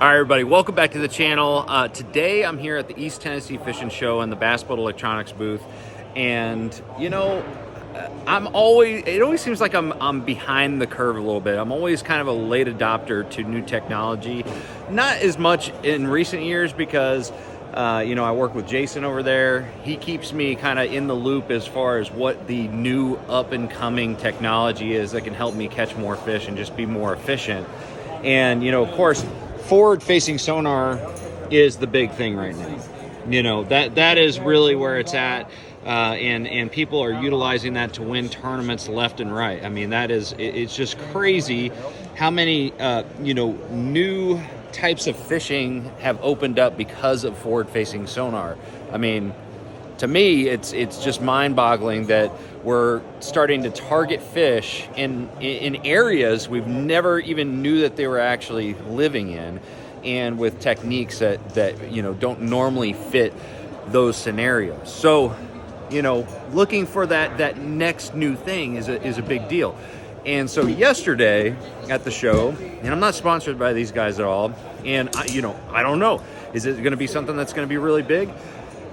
All right, everybody, welcome back to the channel. Today I'm here at the East Tennessee Fishing Show in the Bass Boat Electronics booth, and you know, it always seems like I'm behind the curve a little bit. I'm always kind of a late adopter to new technology. Not as much in recent years because you know, I work with Jason over there. He keeps me kind of in the loop as far as what the new up and coming technology is that can help me catch more fish and just be more efficient. And you know, of course, forward-facing sonar is the big thing right now. You know, that is really where it's at, and people are utilizing that to win tournaments left and right. I mean, it's just crazy how many you know, new types of fishing have opened up because of forward-facing sonar. I mean, to me, it's just mind-boggling that we're starting to target fish in areas we've never even knew that they were actually living in, and with techniques that you know, don't normally fit those scenarios. So, you know, looking for that next new thing is a big deal. And so yesterday at the show, and I'm not sponsored by these guys at all, and you know, I don't know, is it going to be something that's going to be really big?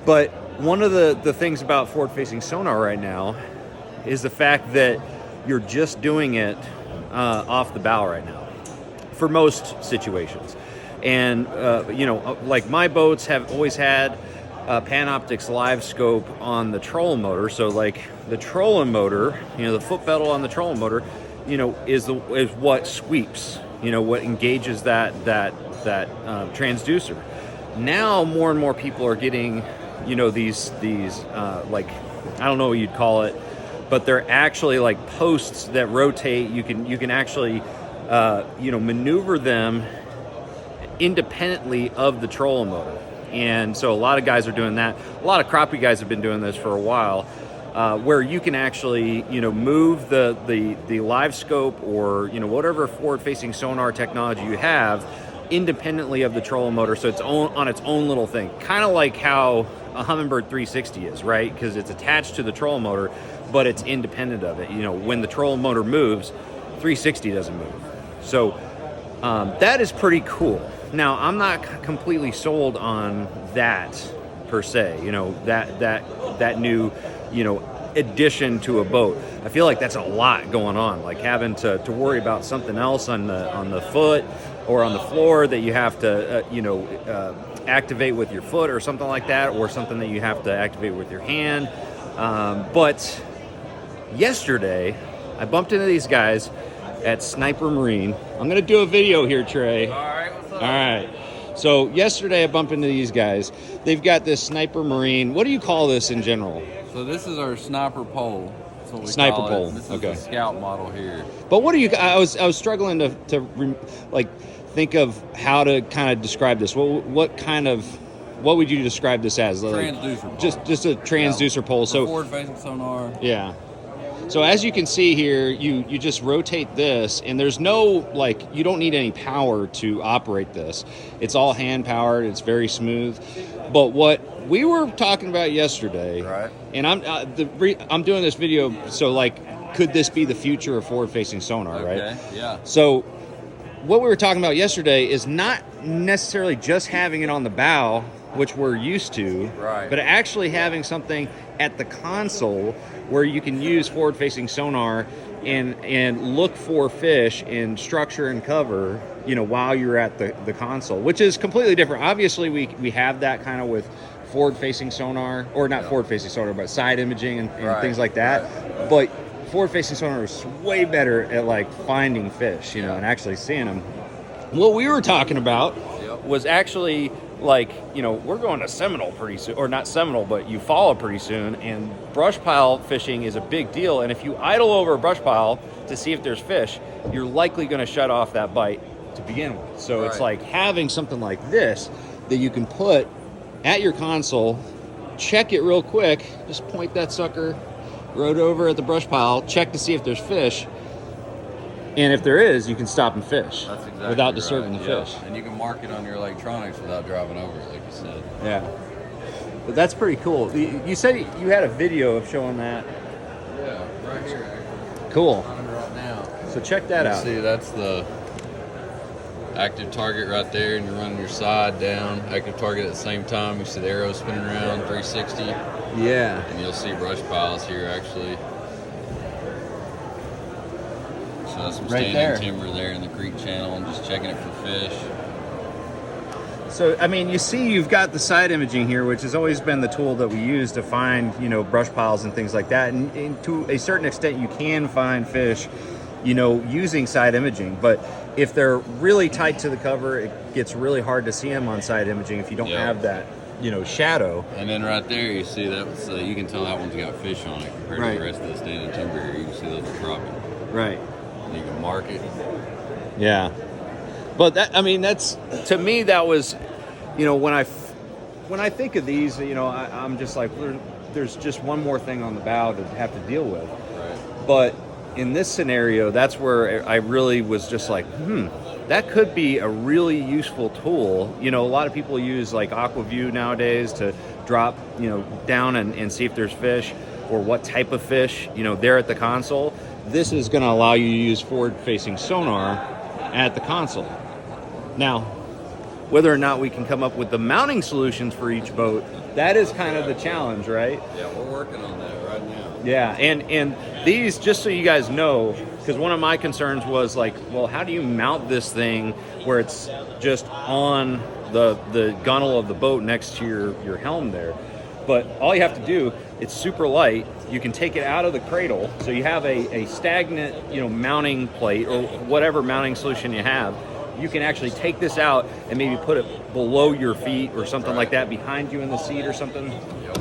But one of the things about forward-facing sonar right now is the fact that you're just doing it off the bow right now for most situations. And you know, like my boats have always had Panoptix LiveScope on the trolling motor. So like the trolling motor, you know, the foot pedal on the trolling motor, you know, is what sweeps, you know, what engages that transducer. Now more and more people are getting, you know, these like, I don't know what you'd call it, but they're actually like posts that rotate. You can actually you know, maneuver them independently of the trolling motor. And so a lot of guys are doing that. A lot of crappie guys have been doing this for a while, where you can actually, you know, move the LiveScope or, you know, whatever forward-facing sonar technology you have independently of the trolling motor, so it's on its own little thing. Kind of like how a Humminbird 360 is, right? Because it's attached to the trolling motor, but it's independent of it. You know, when the trolling motor moves, 360 doesn't move. So that is pretty cool. Now, I'm not completely sold on that per se, you know, that new, you know, addition to a boat. I feel like that's a lot going on, like having to worry about something else on the foot or on the floor that you have to, you know, activate with your foot or something like that, or something that you have to activate with your hand. But yesterday, I bumped into these guys at Sniper Marine. I'm going to do a video here, Trey. All right, what's up? All right. So yesterday I bumped into these guys. They've got this Sniper Marine. What do you call this in general? So this is our sniper pole. That's what we Sniper call pole. it. This is Okay. the scout model here. But what do you? I was struggling to like think of how to kind of describe this. What would you describe this as? Like, Transducer pole. Just a transducer pole. So forward-facing sonar. yeah. So as you can see here, you just rotate this, and there's no, like, you don't need any power to operate this. It's all hand powered. It's very smooth. But what we were talking about yesterday, Right. and I'm doing this video, so like, could this be the future of forward-facing sonar, Okay. right? Yeah. So what we were talking about yesterday is not necessarily just having it on the bow, which we're used to, Right. but actually having something at the console where you can use forward-facing sonar and look for fish in structure and cover, you know, while you're at the console, which is completely different. Obviously, we have that kind of with forward-facing sonar, or not forward-facing sonar, but side imaging and Right. things like that. Right. But forward-facing sonar is way better at like finding fish, you know, and actually seeing them. What we were talking about was actually, like, you know, we're going to Seminole pretty soon, or not Seminole, but Eufaula pretty soon, and brush pile fishing is a big deal. And if you idle over a brush pile to see if there's fish, you're likely going to shut off that bite to begin with. So it's like having something like this that you can put at your console, check it real quick, just point that sucker right over at the brush pile, check to see if there's fish. And if there is, you can stop and fish. That's exactly without disturbing the fish. And you can mark it on your electronics without driving over it, like you said. Yeah. But that's pretty cool. You said you had a video of showing that. Yeah, right here. Cool. On it right now. So check that out. See, that's the active target right there, and you're running your side down, active target at the same time. You see the arrow spinning around 360. Yeah. And you'll see brush piles here actually. So that's some Right standing there. timber there in the creek channel, and just checking it for fish. So, I mean, you see you've got the side imaging here, which has always been the tool that we use to find, you know, brush piles and things like that. And to a certain extent, you can find fish, you know, using side imaging. But if they're really tight to the cover, it gets really hard to see them on side imaging if you don't have that, you know, shadow. And then right there, you see that, so you can tell that one's got fish on it compared to the rest of the standing timber here. You can see those are dropping. Right. And you can mark it. Yeah. But that, I mean, that's, to me, that was, you know, when I think of these, you know, I'm just like, there's just one more thing on the bow to have to deal with. Right. But in this scenario, that's where I really was just like, that could be a really useful tool. You know, a lot of people use like AquaView nowadays to drop, you know, down and see if there's fish or what type of fish, you know, there at the console. This is going to allow you to use forward-facing sonar at the console. Now, whether or not we can come up with the mounting solutions for each boat, that is kind of the challenge, right? Yeah, we're working on that right now. Yeah, and these, just so you guys know, because one of my concerns was like, well, how do you mount this thing where it's just on the gunnel of the boat next to your helm there? But all you have to do, it's super light. You can take it out of the cradle, so you have a stagnant, you know, mounting plate or whatever mounting solution you have. You can actually take this out and maybe put it below your feet or something like that, behind you in the seat or something.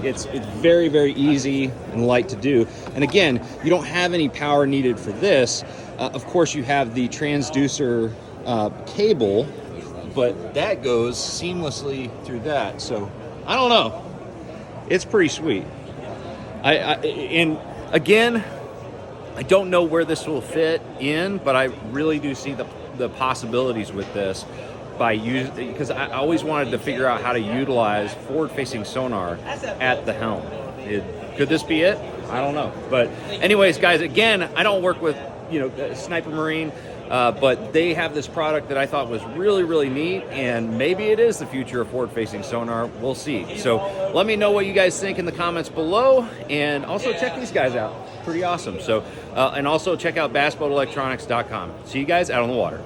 It's very, very easy and light to do. And again, you don't have any power needed for this. Of course, you have the transducer cable, but that goes seamlessly through that. So I don't know. It's pretty sweet. And again, I don't know where this will fit in, but I really do see the possibilities with this by using, because I always wanted to figure out how to utilize forward-facing sonar at the helm. Could this be it? I don't know. But anyways, guys, again, I don't work with, you know, Sniper Marine, but they have this product that I thought was really, really neat, and maybe it is the future of forward-facing sonar. We'll see. So let me know what you guys think in the comments below, and also check these guys out. Pretty awesome. So, and also check out bassboatelectronics.com. See you guys out on the water.